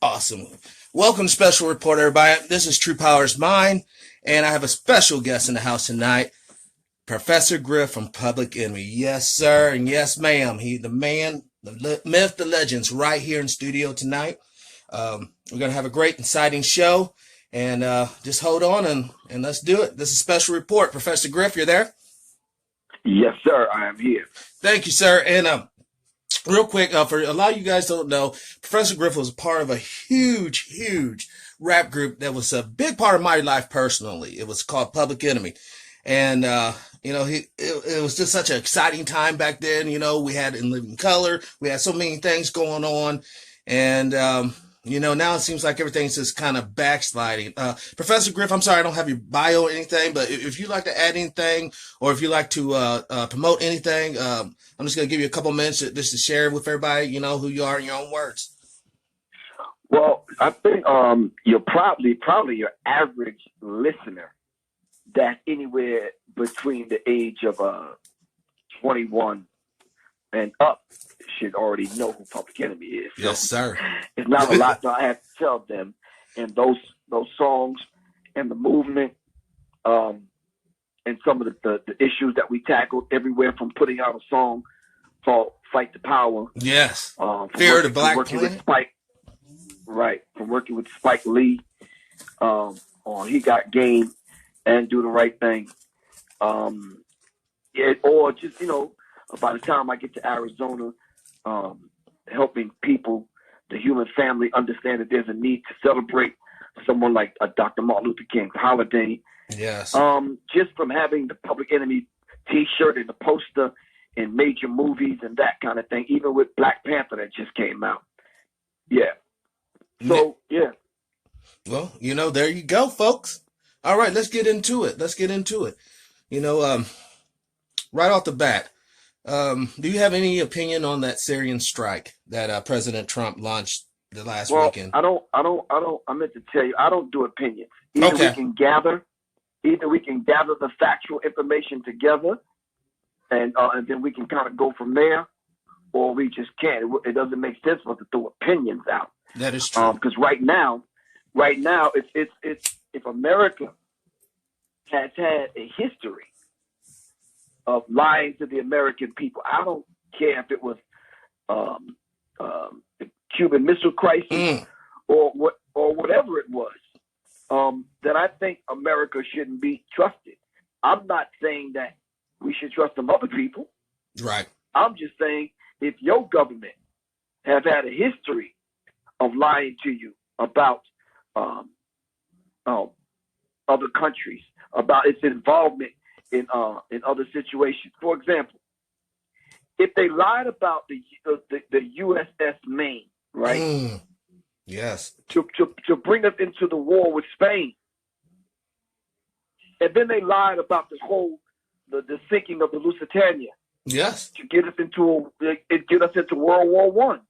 Awesome. Welcome to Special Report, everybody. This is Truepowerismine, and I have a special guest in the house tonight, Professor Griff from Public Enemy. Yes, sir, and yes, ma'am. He's the man, the myth, the legends, right here in studio tonight. We're going to have a great, exciting show, and just hold on and let's do it. This is Special Report. Professor Griff, you're there? Yes, sir. I am here. Thank you, sir. And real quick, for a lot of you guys don't know, Professor Griff was part of a huge rap group that was a big part of my life personally. It was called Public Enemy. And, it was just such an exciting time back then. You know, we had In Living Color. We had so many things going on. And, now it seems like everything's just kind of backsliding. Professor Griff, I'm sorry I don't have your bio or anything, but if you'd like to add anything or if you'd like to promote anything, I'm just going to give you a couple minutes just to share with everybody, who you are in your own words. Well, I think you're probably your average listener that's anywhere between the age of 21 and up should already know who Public Enemy is. So yes, sir. It's not a lot that I have to tell them. And those songs and the movement and some of the issues that we tackled everywhere from putting out a song called Fight the Power. Yes. Fear of the Black Planet. From working with Spike Lee on He Got Game and Do the Right Thing. Or just, by the time I get to Arizona, helping people, the human family, understand that there's a need to celebrate someone like Dr. Martin Luther King's holiday. Yes. Just from having the Public Enemy T-shirt and the poster in major movies and that kind of thing, even with Black Panther that just came out. Yeah. So, yeah. Well, there you go, folks. All right, let's get into it. Right off the bat, do you have any opinion on that Syrian strike that President Trump launched the last weekend? I meant to tell you, I don't do opinions. Either we can gather the factual information together and then we can kind of go from there, or we just can't. It doesn't make sense for us to throw opinions out. That is true. Because right now, it's if America has had a history of lying to the American people. I don't care if it was the Cuban Missile Crisis or whatever it was. That I think America shouldn't be trusted. I'm not saying that we should trust some other people. Right. I'm just saying if your government have had a history of lying to you about other countries, about its involvement in other situations. For example, if they lied about the USS Maine, right? Yes. To bring us into the war with Spain, and then they lied about this whole the sinking of the Lusitania. Yes. To get us into World War One.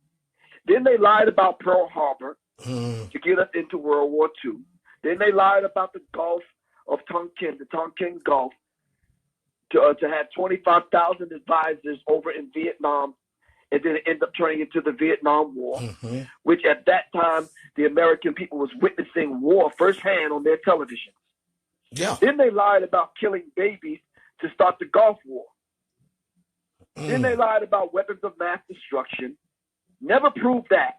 Then they lied about Pearl Harbor to get us into World War Two. Then they lied about the Gulf of Tonkin, the Tonkin Gulf, to have 25,000 advisors over in Vietnam, and then it ended up turning into the Vietnam War, which at that time the American people was witnessing war firsthand on their television. Yeah. Then they lied about killing babies to start the Gulf War. Then they lied about weapons of mass destruction. Never proved that.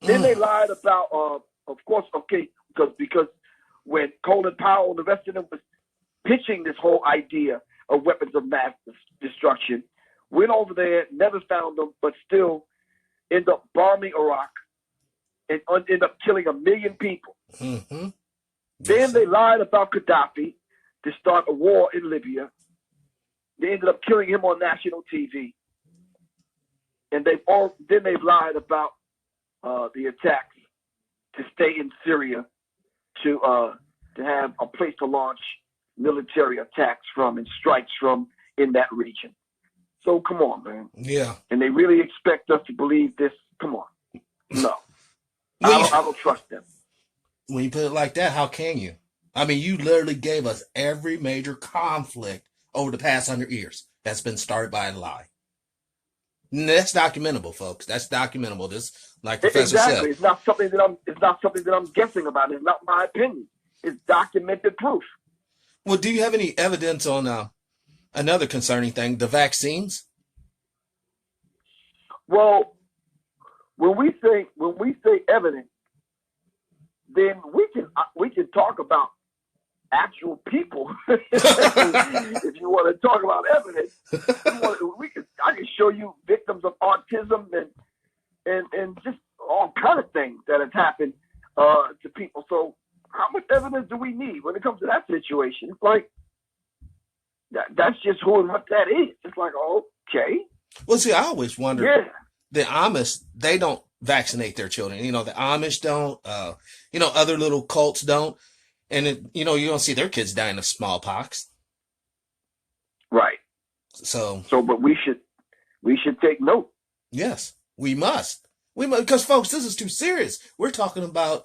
Then they lied about, of course, because when Colin Powell and the rest of them was pitching this whole idea of weapons of mass destruction, went over there, never found them, but still end up bombing Iraq and end up killing 1 million people. Then they lied about Gaddafi to start a war in Libya. They ended up killing him on national TV. And they've lied about the attacks to stay in Syria, to have a place to launch military attacks from and strikes from in that region. So come on, man. Yeah. And they really expect us to believe this? Come on. No. I don't trust them. When you put it like that, how can you? I mean, you literally gave us every major conflict over the past 100 years that's been started by a lie. That's documentable, folks. That's documentable. This, like Professor said. Exactly. It's not something that I'm guessing about. It's not my opinion. It's documented proof. Well, do you have any evidence on another concerning thing, the vaccines? Well, when we say evidence, then we can talk about actual people. If you want to talk about evidence, I can show you victims of autism and just all kind of things that have happened to people. So how much evidence do we need when it comes to that situation? It's like that's just who and what that is. It's like, okay. Well, see, I always wonder. Yeah. The Amish, they don't vaccinate their children. You know, the Amish don't. Other little cults don't. And you don't see their kids dying of smallpox. Right. So, but we should take note. Yes, we must. Because folks, this is too serious. We're talking about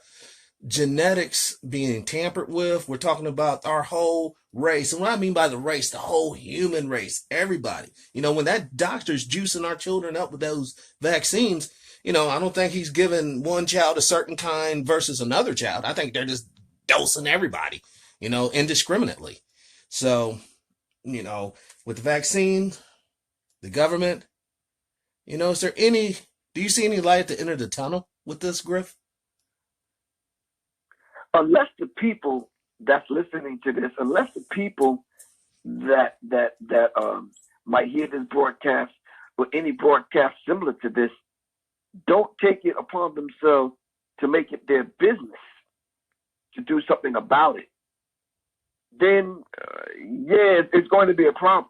genetics being tampered with. We're talking about our whole race. And what I mean by the race, the whole human race, everybody. When that doctor's juicing our children up with those vaccines, I don't think he's giving one child a certain kind versus another child. I think they're just dosing everybody, indiscriminately. So, with the vaccine, the government, do you see any light at the end of the tunnel with this, Griff? Unless the people that's listening to this, unless the people that might hear this broadcast or any broadcast similar to this don't take it upon themselves to make it their business to do something about it, then it's going to be a problem.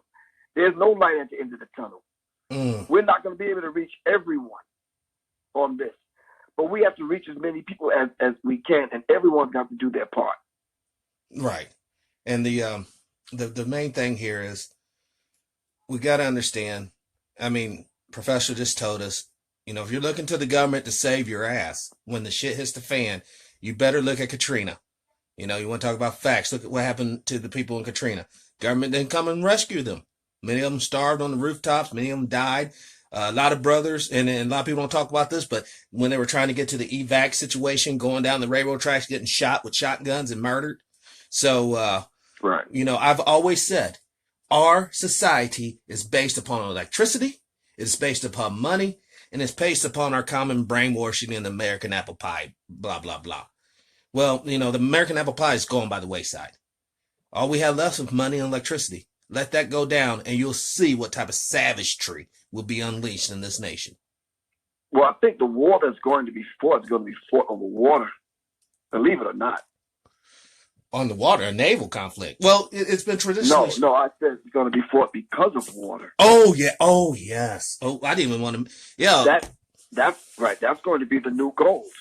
There's no light at the end of the tunnel. We're not going to be able to reach everyone on this, but we have to reach as many people as we can, and everyone's got to do their part. Right. And the main thing here is we got to understand. I mean, Professor just told us, if you're looking to the government to save your ass when the shit hits the fan, you better look at Katrina. You want to talk about facts. Look at what happened to the people in Katrina. Government didn't come and rescue them. Many of them starved on the rooftops. Many of them died. A lot of brothers, and a lot of people don't talk about this, but when they were trying to get to the evac situation, going down the railroad tracks, getting shot with shotguns and murdered. So, right. I've always said our society is based upon electricity. It's based upon money. And it's based upon our common brainwashing in the American apple pie, blah, blah, blah. Well, the American apple pie is going by the wayside. All we have left is money and electricity. Let that go down, and you'll see what type of savagery will be unleashed in this nation. Well, I think the war that's going to be fought is going to be fought over water, believe it or not. On the water, a naval conflict. Well, it's been traditionally... No, I said it's going to be fought because of water. Oh, yeah. Oh, yes. Oh, I didn't even want to... Yeah. That's right. That's going to be the new gold.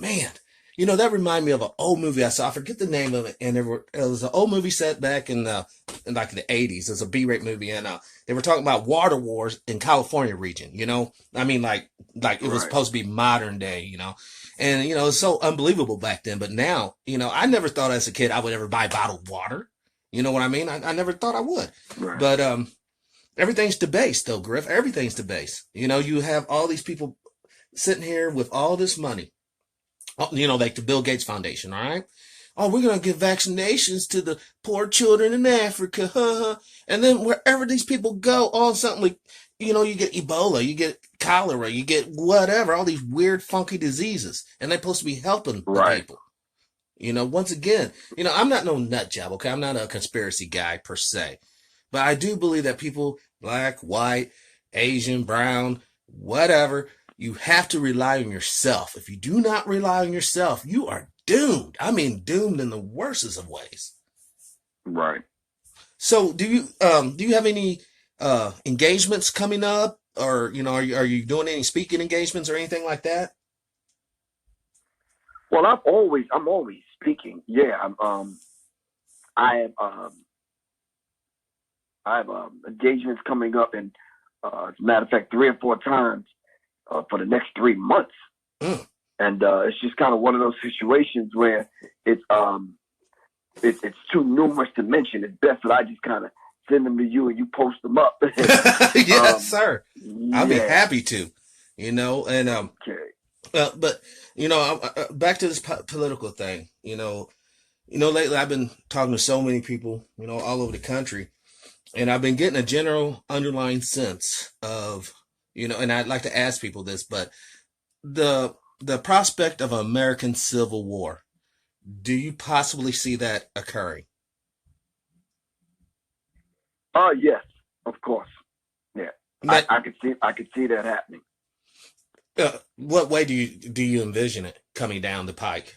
Man, that reminded me of an old movie I saw. I forget the name of it. And it was an old movie set back in the 80s. It's a B-rate movie. And they were talking about water wars in California region, I mean, like it was supposed to be modern day, And, it's so unbelievable back then. But now, I never thought as a kid I would ever buy bottled water. You know what I mean? I never thought I would. Right. But everything's debased, though, Griff. Everything's debased. You have all these people sitting here with all this money. Like the Bill Gates Foundation, all right? Oh, we're going to give vaccinations to the poor children in Africa. And then wherever these people go, all something like, you get Ebola, you get cholera, you get whatever, all these weird, funky diseases. And they're supposed to be helping the people. Once again, I'm not no nut job, okay? I'm not a conspiracy guy per se. But I do believe that people, black, white, Asian, brown, whatever, you have to rely on yourself. If you do not rely on yourself, you are doomed. I mean, doomed in the worstest of ways. Right. So do you have any engagements coming up, or are you doing any speaking engagements or anything like that? Well, I'm always speaking. Yeah, I have engagements coming up, and as a matter of fact, 3 or 4 times for the next 3 months. And it's just kind of one of those situations where it's too numerous to mention. It's best that I just kind of send them to you and you post them up. Yes, sir. I'll be Yeah. happy to, and Okay. but back to this political thing. Lately I've been talking to so many people, all over the country, and I've been getting a general underlying sense of, and I'd like to ask people this, but the prospect of an American Civil War, do you possibly see that occurring? Yes, of course. Yeah. I could see that happening. What way do you envision it coming down the pike?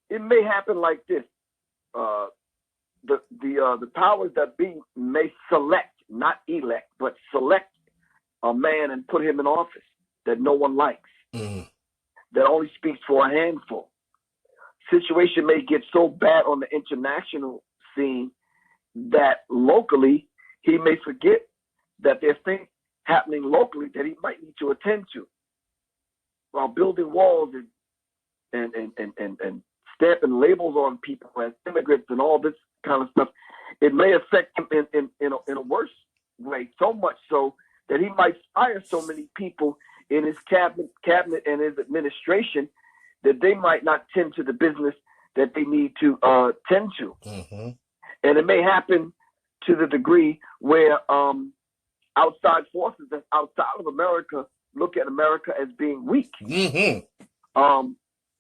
It may happen like this. The powers that be may select, not elect, but select a man and put him in office that no one likes, that only speaks for a handful. Situation may get so bad on the international scene that locally he may forget that there's things happening locally that he might need to attend to, while building walls and stamping labels on people as immigrants and all this kind of stuff. It may affect him in a worse way, so much so that he might fire so many people in his cabinet and his administration that they might not tend to the business that they need to tend to. Mm-hmm. And it may happen to the degree where outside forces that's outside of America look at America as being weak. Mm-hmm.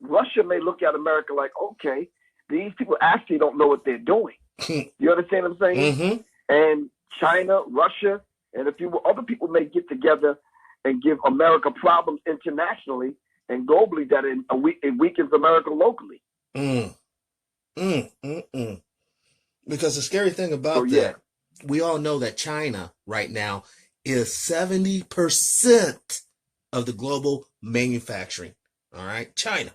Russia may look at America like, okay, these people actually don't know what they're doing. You understand what I'm saying? Mm-hmm. And China, Russia, and a few other people may get together and give America problems internationally and globally that it weakens America locally. Because the scary thing about that, we all know that China right now is 70% of the global manufacturing. All right, China.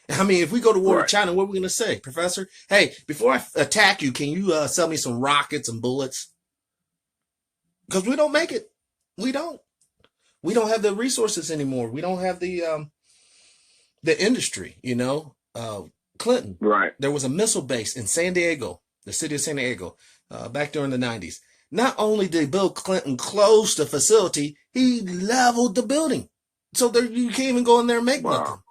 I mean, if we go to war with China, what are we going to say, Professor? Hey, before I attack you, can you sell me some rockets and bullets? Because we don't make it. We don't. We don't have the resources anymore. We don't have the industry. Clinton. Right. There was a missile base in San Diego, the city of San Diego, back during the 90s. Not only did Bill Clinton close the facility, he leveled the building. So you can't even go in there and make nothing.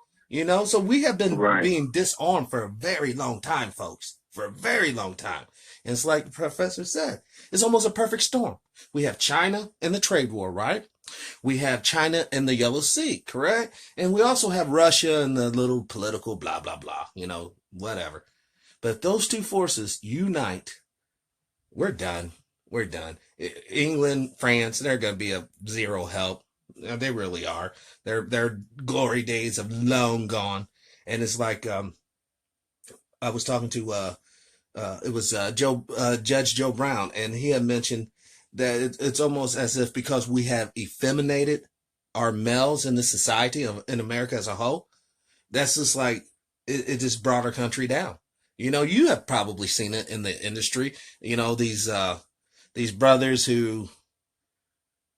So we have been being disarmed for a very long time, folks, for a very long time. And it's like the professor said, it's almost a perfect storm. We have China and the trade war, right? We have China and the Yellow Sea, correct? And we also have Russia and the little political blah, blah, blah, whatever. But if those two forces unite, we're done. We're done. England, France, they're going to be of zero help. They really are. Their glory days have long gone. And it's like, I was talking to, it was Judge Joe Brown, and he had mentioned that it's almost as if because we have effeminated our males in the society in America as a whole, that's just like, it just brought our country down. You have probably seen it in the industry, these brothers who,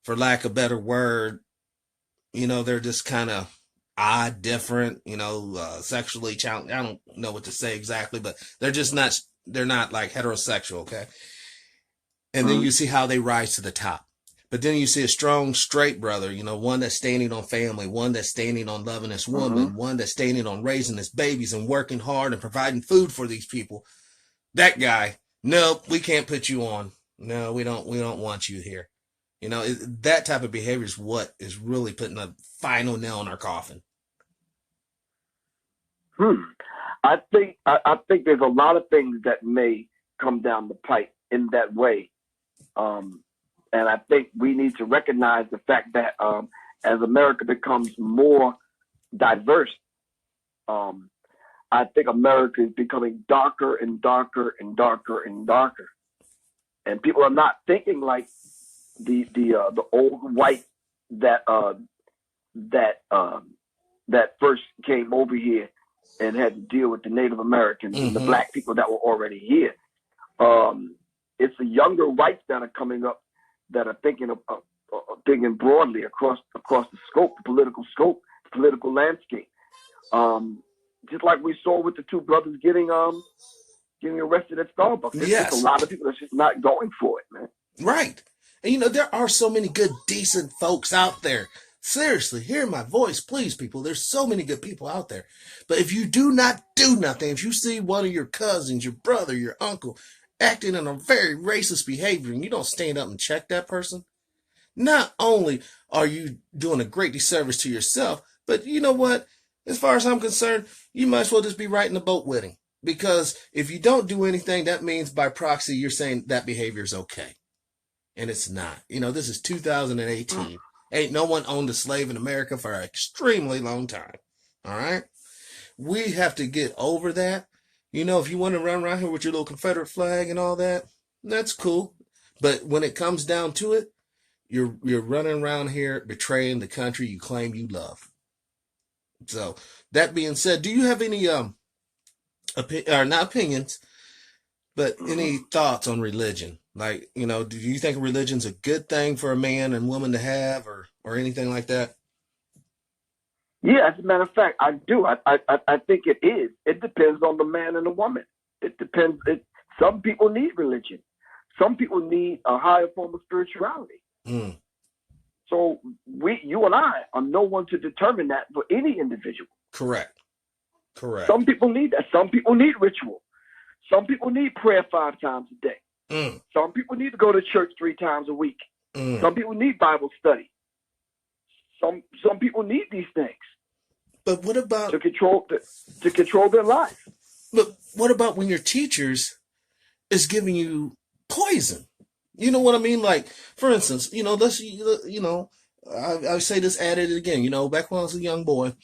for lack of a better word, they're just kind of odd, different, sexually challenged. I don't know what to say exactly, but they're not like heterosexual. Okay. And then you see how they rise to the top. But then you see a strong, straight brother, one that's standing on family, one that's standing on loving his woman, one that's standing on raising his babies and working hard and providing food for these people. That guy, nope, we can't put you on. No, we don't want you here. That type of behavior is what is really putting a final nail in our coffin. I think there's a lot of things that may come down the pipe in that way. And I think we need to recognize the fact that as America becomes more diverse, I think America is becoming darker and darker and darker and darker. And people are not thinking like the old white that first came over here and had to deal with the Native Americans and the black people that were already here. It's the younger whites that are coming up that are thinking broadly across the scope, the political landscape. Just like we saw with the two brothers getting getting arrested at Starbucks. Yes. There's a lot of people that's just not going for it, man. Right. And there are so many good, decent folks out there. Seriously, hear my voice, please, people. There's so many good people out there. But if you do not do nothing, if you see one of your cousins, your brother, your uncle acting in a very racist behavior and you don't stand up and check that person, not only are you doing a great disservice to yourself, but you know what? As far as I'm concerned, you might as well just be riding the boat with him. Because if you don't do anything, that means by proxy, you're saying that behavior is okay. And it's not. This is 2018. Ain't no one owned a slave in America for an extremely long time. All right? We have to get over that. If you want to run around here with your little Confederate flag and all that, that's cool. But when it comes down to it, you're running around here betraying the country you claim you love. So, that being said, do you have any, not opinions, but any thoughts on religion? Like, do you think religion's a good thing for a man and woman to have or anything like that? Yeah, as a matter of fact, I do. I think it is. It depends on the man and the woman. It depends. Some people need religion. Some people need a higher form of spirituality. Mm. So you and I are no one to determine that for any individual. Correct. Some people need that. Some people need ritual. Some people need prayer 5 times a day. Mm. Some people need to go to church 3 times a week. Mm. Some people need Bible study. Some people need these things. But what about to control their life? But what about when your teachers is giving you poison? You know what I mean? Like, for instance, I say this, added it again. Back when I was a young boy,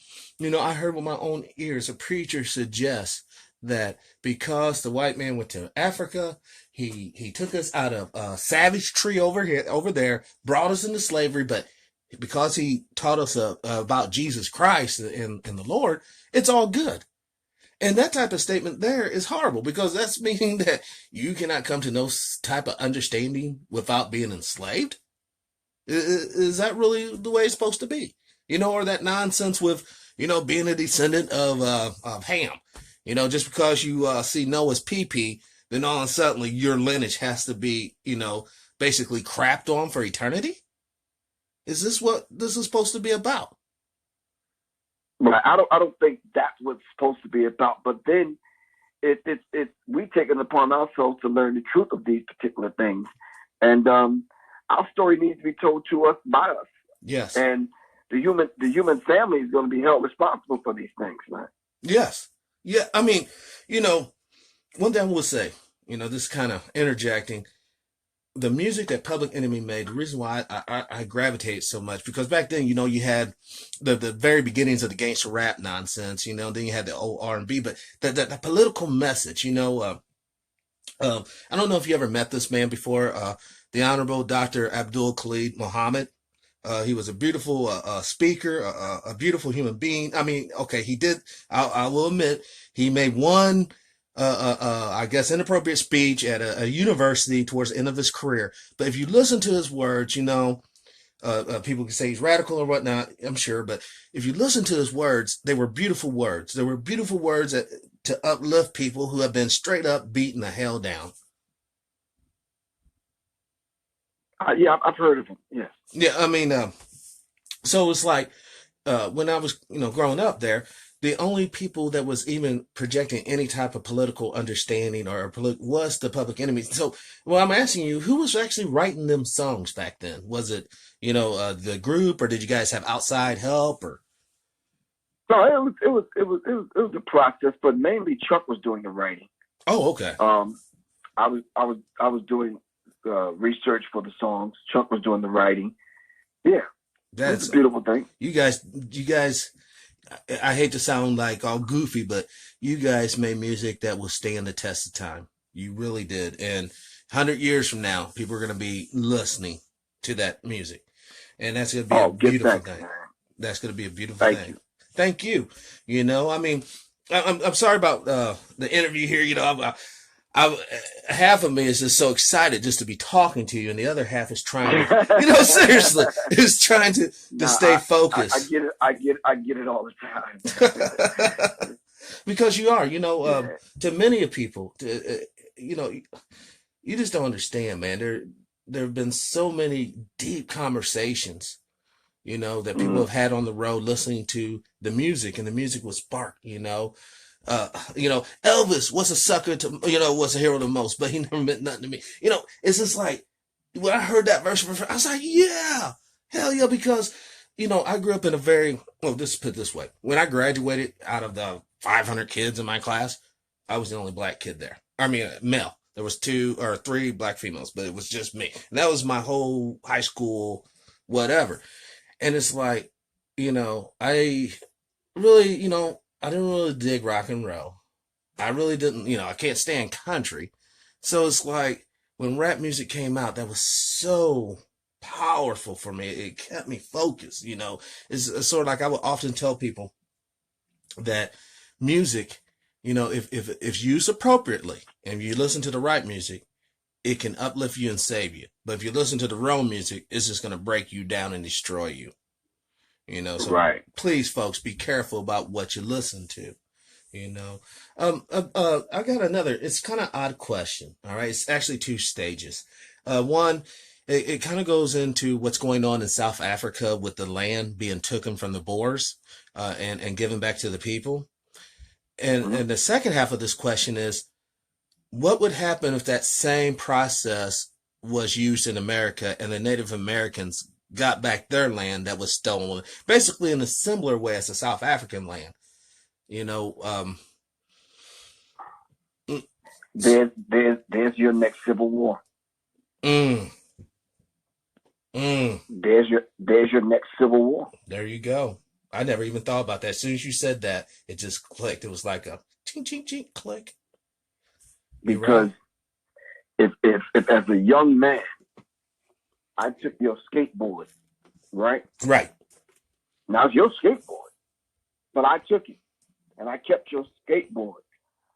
I heard with my own ears a preacher suggest that because the white man went to Africa, he took us out of a savage tree over there, brought us into slavery, but because he taught us about Jesus Christ and the Lord, it's all good. And that type of statement there is horrible because that's meaning that you cannot come to no type of understanding without being enslaved. Is that really the way it's supposed to be? Or that nonsense with, being a descendant of Ham. Just because you see Noah's pee-pee, then all of a sudden your lineage has to be, basically crapped on for eternity? Is this what this is supposed to be about? I don't think that's what it's supposed to be about. But then we take it upon ourselves to learn the truth of these particular things. And our story needs to be told to us by us. Yes. And the human family is going to be held responsible for these things, man. Yes. Yeah. I mean, one thing I will say, this kind of interjecting, the music that Public Enemy made, the reason why I gravitate so much, because back then, you had the very beginnings of the gangster rap nonsense, then you had the old R&B, but the political message, I don't know if you ever met this man before, the Honorable Dr. Abdul Khalid Muhammad. He was a beautiful speaker, a beautiful human being. I mean, okay, he did, I will admit, he made one I guess, inappropriate speech at a university towards the end of his career. But if you listen to his words, people can say he's radical or whatnot, I'm sure. But if you listen to his words, they were beautiful words. They were beautiful words to uplift people who have been straight up beaten the hell down. Yeah, I've heard of him. Yes. Yeah, I mean, so it's like when I was, growing up there, the only people that was even projecting any type of political understanding was the Public Enemy. So, well, I'm asking you, who was actually writing them songs back then? Was it, the group, or did you guys have outside help, or? No, it was a process, but mainly Chuck was doing the writing. Oh, okay. I was doing research for the songs. Chuck was doing the writing. Yeah, that's a beautiful thing. You guys. I hate to sound like all goofy, but you guys made music that will stand the test of time. You really did. And 100 years from now, people are going to be listening to that music. And that's going to be a beautiful thing. That's going to be a beautiful thing. Thank you. I mean, I'm sorry about the interview here. Half of me is just so excited just to be talking to you, and the other half is trying to, seriously, is trying to stay focused. I get it all the time. Because you are, Yeah. to many of people, you know, you just don't understand, man. There have been so many deep conversations, that people Mm. have had on the road listening to the music, and the music was sparked, Elvis was a sucker to, was a hero the most, but he never meant nothing to me. It's just like, when I heard that verse, I was like, yeah, hell yeah, because, I grew up in just put it this way. When I graduated, out of the 500 kids in my class, I was the only black kid there. I mean, male. There was 2 or 3 black females, but it was just me. And that was my whole high school, whatever. And it's like, I really, I didn't really dig rock and roll. I really didn't, I can't stand country. So it's like, when rap music came out, that was so powerful for me. It kept me focused, It's sort of like I would often tell people that music, if used appropriately and you listen to the right music, it can uplift you and save you. But if you listen to the wrong music, it's just going to break you down and destroy you. So Right. please, folks, be careful about what you listen to. I got another. It's kind of odd question. All right, it's actually 2 stages. One, it kind of goes into what's going on in South Africa with the land being taken from the Boers and given back to the people. And the second half of this question is, what would happen if that same process was used in America and the Native Americans got back their land that was stolen, basically in a similar way as the South African land? There's your next civil war. Mm, There's your next civil war. there you go. I never even thought about that. As soon as you said that, it just clicked. It was like a ching, ching, ching, click. Because if as a young man, I took your skateboard, right? Right. Now it's your skateboard, but I took it and I kept your skateboard.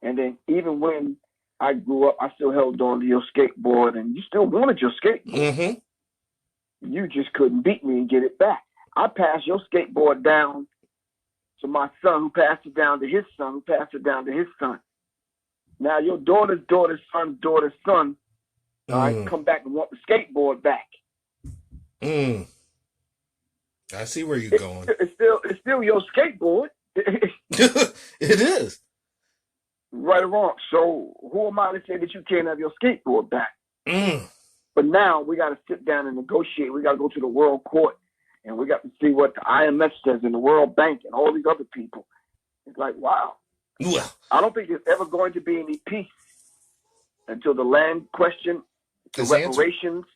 And then even when I grew up, I still held on to your skateboard, and you still wanted your skateboard. Mm-hmm. You just couldn't beat me and get it back. I passed your skateboard down to my son, who passed it down to his son, who passed it down to his son. Now your daughter's daughter's son, all right, come back and want the skateboard back. I see where you're going. It's still your skateboard. It is. Right or wrong. So who am I to say that you can't have your skateboard back? But now we got to sit down and negotiate. We got to go to the World Court, and we got to see what the IMF says and the World Bank and all these other people. It's like, wow. Well, I don't think there's ever going to be any peace until the land question, the reparations,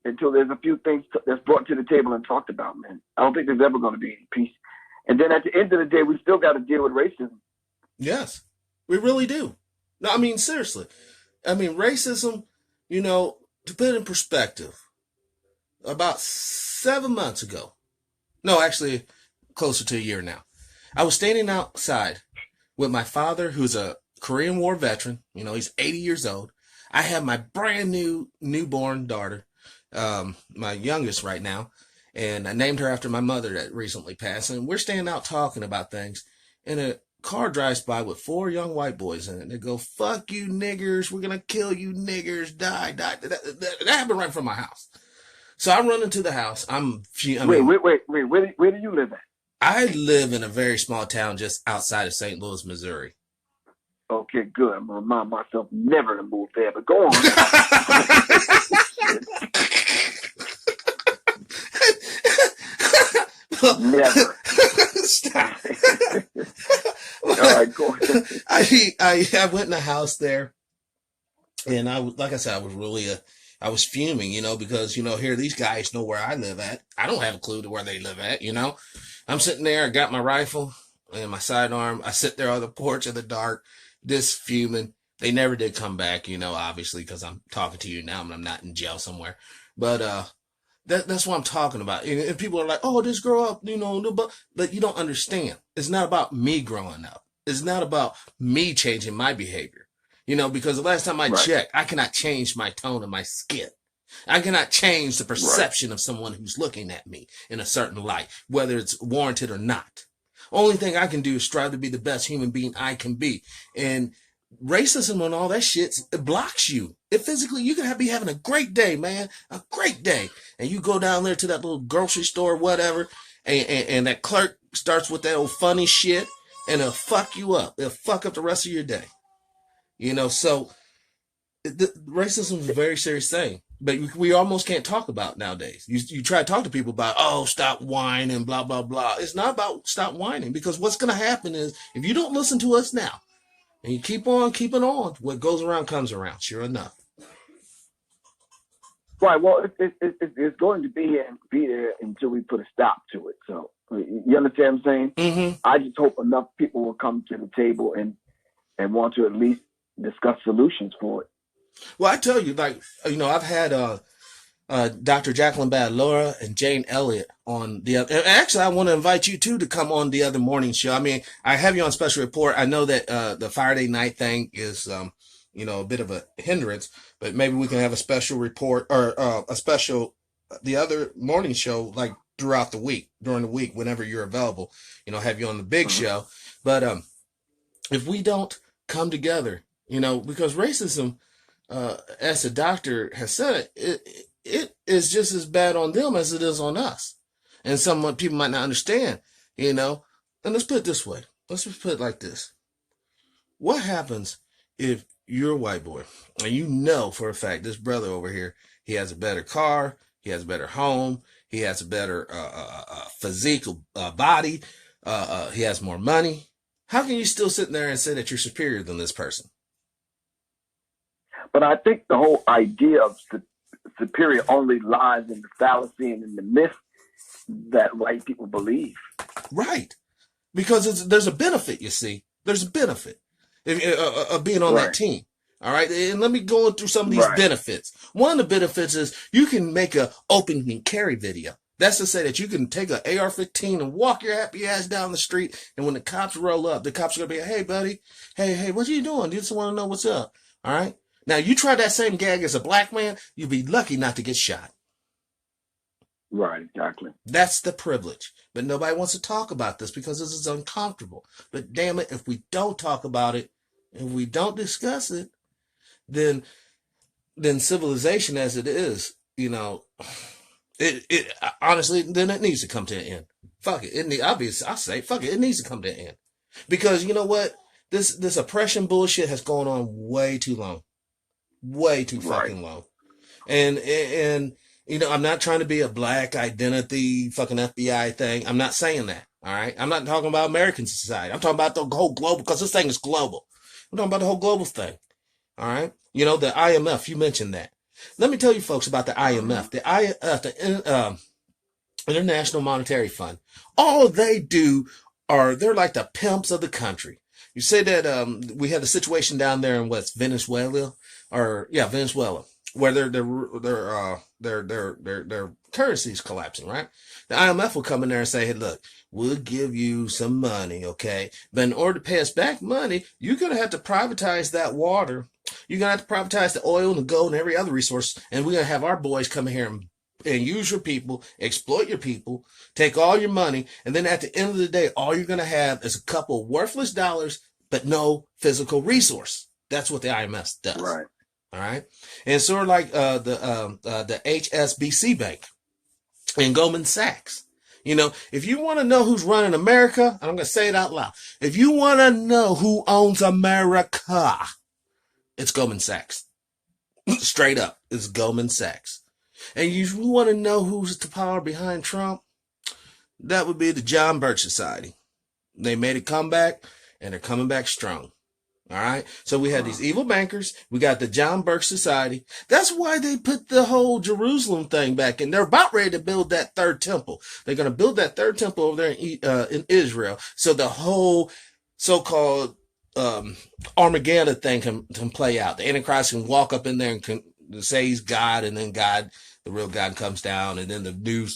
until there's a few things that's brought to the table and talked about, man. I don't think there's ever going to be any peace. And then at the end of the day, we still got to deal with racism. Yes, we really do. No, I mean, seriously. I mean, racism, to put it in perspective, about 7 months ago, no, actually closer to a year now, I was standing outside with my father, who's a Korean War veteran. He's 80 years old. I have my brand new newborn daughter, my youngest right now, and I named her after my mother that recently passed. And we're standing out talking about things, and a car drives by with 4 young white boys in it. They go, "Fuck you niggers, we're gonna kill you niggers, die." That happened right from my house. So I run into the house. Wait, where do you live at? I live in a very small town just outside of St. Louis, Missouri. Okay, good. I'm gonna remind myself never to move there, but go on. Never. Stop. All right, go ahead. I went in the house there, and like I said, I was fuming, because, here, these guys know where I live at. I don't have a clue to where they live at, I'm sitting there, I got my rifle and my sidearm. I sit there on the porch in the dark, just fuming. They never did come back, obviously, because I'm talking to you now and I'm not in jail somewhere. But, that's what I'm talking about. And people are like, "Oh, just grow up, but you don't understand. It's not about me growing up. It's not about me changing my behavior, because the last time I checked, I cannot change my tone of my skin. I cannot change the perception of someone who's looking at me in a certain light, whether it's warranted or not. Only thing I can do is strive to be the best human being I can be. And racism and all that shit, it blocks you. It physically, you can be having a great day, man, a great day. And you go down there to that little grocery store or whatever, and that clerk starts with that old funny shit, and it'll fuck you up. It'll fuck up the rest of your day. So racism is a very serious thing, but we almost can't talk about nowadays. You try to talk to people about, oh, stop whining, blah, blah, blah. It's not about stop whining, because what's going to happen is if you don't listen to us now and you keep on keeping on, what goes around comes around, sure enough. Right. Well, it's going to be there until we put a stop to it. So you understand what I'm saying? Mm-hmm. I just hope enough people will come to the table and want to at least discuss solutions for it. Well, I tell you, I've had Dr. Jacqueline Bad-Laura and Jane Elliott on the other. Actually, I want to invite you too to come on the other morning show. I mean, I have you on special report. I know that the Friday night thing is a bit of a hindrance, but maybe we can have a special report or the other morning show like throughout the week, during the week, whenever you're available. Have you on the big show. But if we don't come together, because racism, as the doctor has said, it is just as bad on them as it is on us. And some people might not understand, And let's put it this way. Let's just put it like this. What happens if you're a white boy and for a fact this brother over here, he has a better car, he has a better home, he has a better physical body, he has more money. How can you still sit there and say that you're superior than this person? But I think the whole idea of superior only lies in the fallacy and in the myth that white people believe. Right. Because there's a benefit, you see. There's a benefit of being on that team. All right. And let me go through some of these benefits. One of the benefits is you can make an open and carry video. That's to say that you can take an AR-15 and walk your happy ass down the street. And when the cops roll up, the cops are going to be, hey, buddy, hey, what are you doing? You just want to know what's up. All right. Now, you try that same gag as a black man, you'd be lucky not to get shot. Right, exactly. That's the privilege. But nobody wants to talk about this because this is uncomfortable. But damn it, if we don't talk about it, if we don't discuss it, then civilization as it is, it honestly, then it needs to come to an end. Fuck it. It needs to come to an end. Because you know what? This oppression bullshit has gone on way too long. Way too fucking long. And I'm not trying to be a black identity fucking FBI thing. I'm not saying that. All right. I'm not talking about American society. I'm talking about the whole global, because this thing is global. I'm talking about the whole global thing. All right. The IMF, you mentioned that. Let me tell you folks about the IMF, the International Monetary Fund. All they do they're like the pimps of the country. You say that we had a situation down there in Venezuela, where their currency is collapsing, right? The IMF will come in there and say, hey, look, we'll give you some money, okay? But in order to pay us back money, you're going to have to privatize that water. You're going to have to privatize the oil and the gold and every other resource. And we're going to have our boys come here and use your people, exploit your people, take all your money. And then at the end of the day, all you're going to have is a couple worthless dollars, but no physical resource. That's what the IMF does. Right. All right. And sort of like the HSBC Bank and Goldman Sachs. If you want to know who's running America, I'm going to say it out loud. If you want to know who owns America, it's Goldman Sachs. Straight up, it's Goldman Sachs. And you want to know who's the power behind Trump? That would be the John Birch Society. They made a comeback, and they're coming back strong. All right. So we had these evil bankers. We got the John Birch Society. That's why they put the whole Jerusalem thing back in. They're about ready to build that third temple. They're going to build that third temple over there in Israel. So the whole so-called Armageddon thing can play out. The Antichrist can walk up in there and can say he's God, and then God, the real God, comes down, and then the new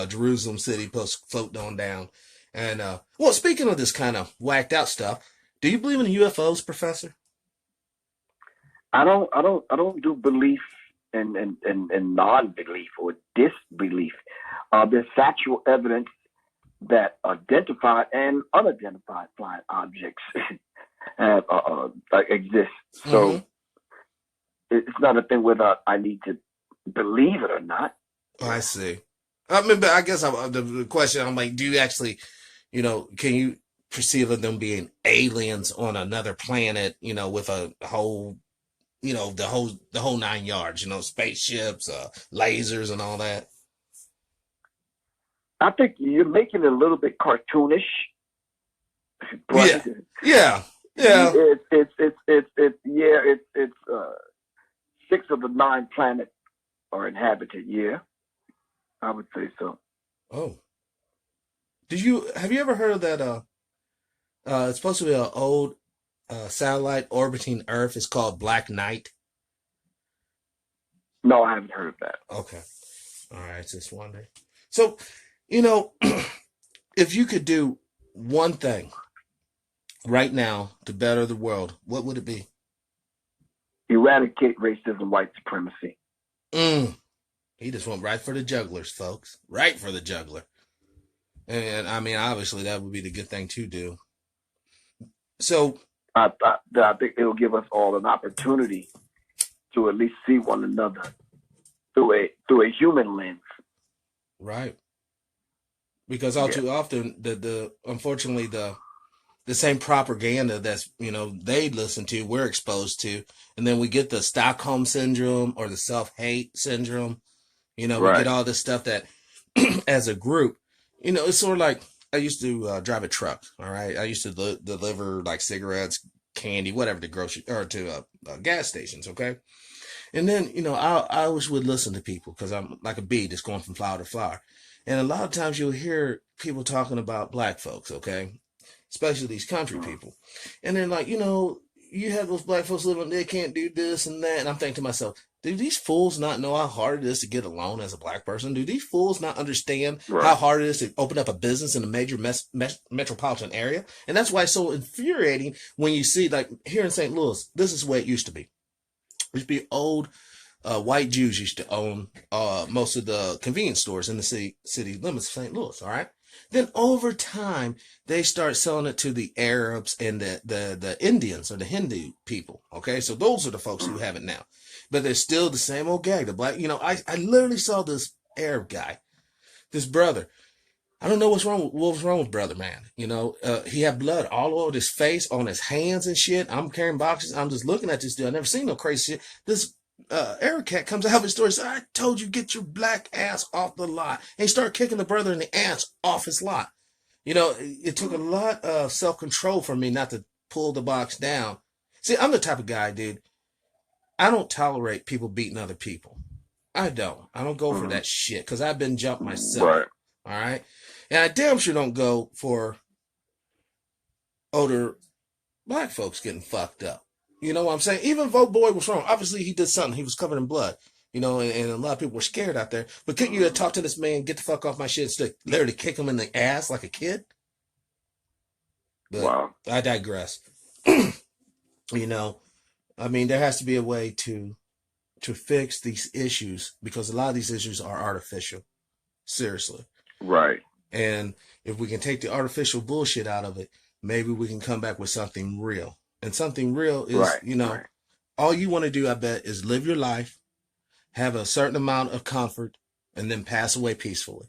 Jerusalem city float on down. And speaking of this kind of whacked out stuff, do you believe in UFOs, Professor? I don't do belief and non-belief or disbelief. There's factual evidence that identified and unidentified flying objects have exist. Mm-hmm. So it's not a thing whether I need to believe it or not. I see. I mean, but I guess the question, I'm like, do you actually, can you perceive of them being aliens on another planet, with a whole, the whole 9 yards, spaceships, lasers and all that? I think you're making it a little bit cartoonish. But yeah. It's 6 of the 9 planets are inhabited. Yeah, I would say so. Oh, have you ever heard of that? It's supposed to be an old satellite orbiting Earth. It's called Black Knight. No, I haven't heard of that. Okay, all right, just wondering. So, if you could do one thing right now to better the world, what would it be? Eradicate racism, white supremacy. He just went right for the jugglers, folks. Right for the juggler. And I mean, obviously, that would be the good thing to do. So I think it'll give us all an opportunity to at least see one another through a human lens. Right. Because all too often, unfortunately the same propaganda that's they listen to, we're exposed to, and then we get the Stockholm syndrome or the self-hate syndrome. We get all this stuff that as a group, it's sort of like I used to drive a truck. All right, I used to deliver like cigarettes, candy, whatever to grocery or to gas stations. Okay, and then I always would listen to people because I'm like a bee that's going from flower to flower, and a lot of times you'll hear people talking about black folks. Okay. Especially these country people. And then you have those black folks living, they can't do this and that. And I'm thinking to myself, do these fools not know how hard it is to get along as a black person? Do these fools not understand how hard it is to open up a business in a major metropolitan area? And that's why it's so infuriating when you see, like here in St. Louis, this is the way it used to be. It used to be old white Jews used to own most of the convenience stores in the city limits of St. Louis, all right? Then over time, they start selling it to the Arabs and the Indians or the Hindu people. Okay, so those are the folks who have it now. But they're still the same old gag. The black, I literally saw this Arab guy, this brother. I don't know what's wrong with brother, man. He had blood all over his face, on his hands and shit. I'm carrying boxes. I'm just looking at this dude. I never seen no crazy shit. This Arab cat comes out of his store and says, I told you, get your black ass off the lot. And he started kicking the brother in the ass off his lot. It took a lot of self-control for me not to pull the box down. See, I'm the type of guy, dude. I don't tolerate people beating other people. I don't go for that shit because I've been jumped myself. Right. All right. And I damn sure don't go for older black folks getting fucked up. You know what I'm saying? Even if old boy was wrong, obviously he did something. He was covered in blood, and a lot of people were scared out there. But couldn't you have talked to this man, get the fuck off my shit, stick, literally kick him in the ass like a kid? But wow. I digress. I mean, there has to be a way to fix these issues because a lot of these issues are artificial. Seriously. Right. And if we can take the artificial bullshit out of it, maybe we can come back with something real. And something real is, all you want to do, I bet, is live your life, have a certain amount of comfort, and then pass away peacefully.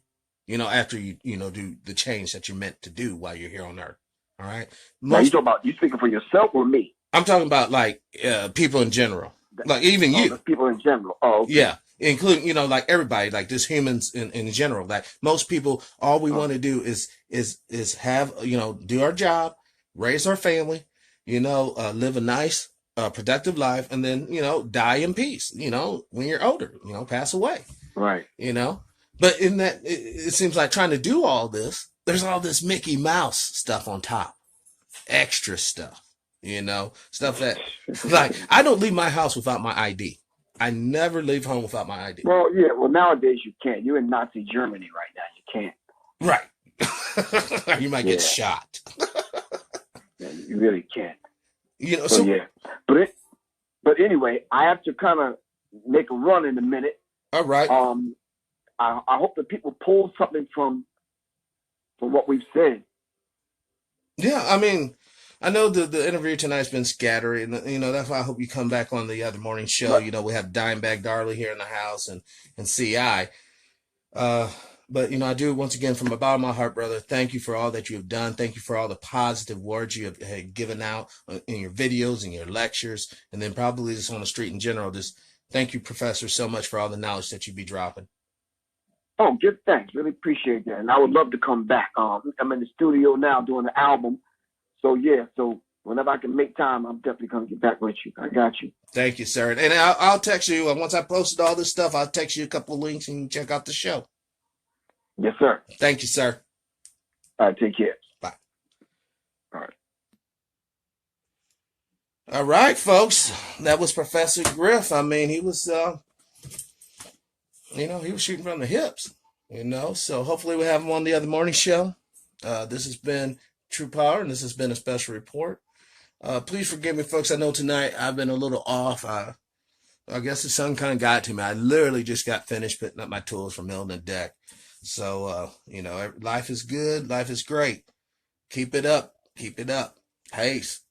After you do the change that you're meant to do while you're here on Earth. All right. Now you speaking for yourself or me? I'm talking about like people in general, like even you. People in general. Oh, okay. Yeah. Including, like everybody, like just humans in general. Like most people, all we want to do is have, do our job, raise our family, live a nice, productive life, and then, die in peace, when you're older, pass away. Right. But in that, it seems like trying to do all this, there's all this Mickey Mouse stuff on top, extra stuff, stuff that, like, I don't leave my house without my ID. I never leave home without my ID. Well, yeah. Well, nowadays you can't. You're in Nazi Germany right now. You can't. Right. You might get shot. Yeah, you really can't. So yeah. But anyway, I have to kind of make a run in a minute. All right. I hope that people pull something from from what we've said. Yeah, I mean, I know the interview tonight's been scattered, and that's why I hope you come back on the other morning show. Right. We have Dimebag Darley here in the house and CI. Uh, but I do once again from the bottom of my heart, brother. Thank you for all that you have done. Thank you for all the positive words you have given out in your videos and your lectures, and then probably just on the street in general. Just thank you, Professor, so much for all the knowledge that you be dropping. Oh, give thanks. Really appreciate that. And I would love to come back. I'm in the studio now doing the album. So, yeah. So, whenever I can make time, I'm definitely going to get back with you. I got you. Thank you, sir. And I'll text you. Once I posted all this stuff, I'll text you a couple of links and you can check out the show. Yes, sir. Thank you, sir. All right. Take care. Bye. All right. All right, folks. That was Professor Griff. I mean, he was, he was shooting from the hips, So hopefully we'll have him on the other morning show. This has been True Power, and this has been a special report. Please forgive me, folks. I know tonight I've been a little off. I guess the sun kind of got to me. I literally just got finished putting up my tools for milling the deck. So, life is good. Life is great. Keep it up. Keep it up. Peace.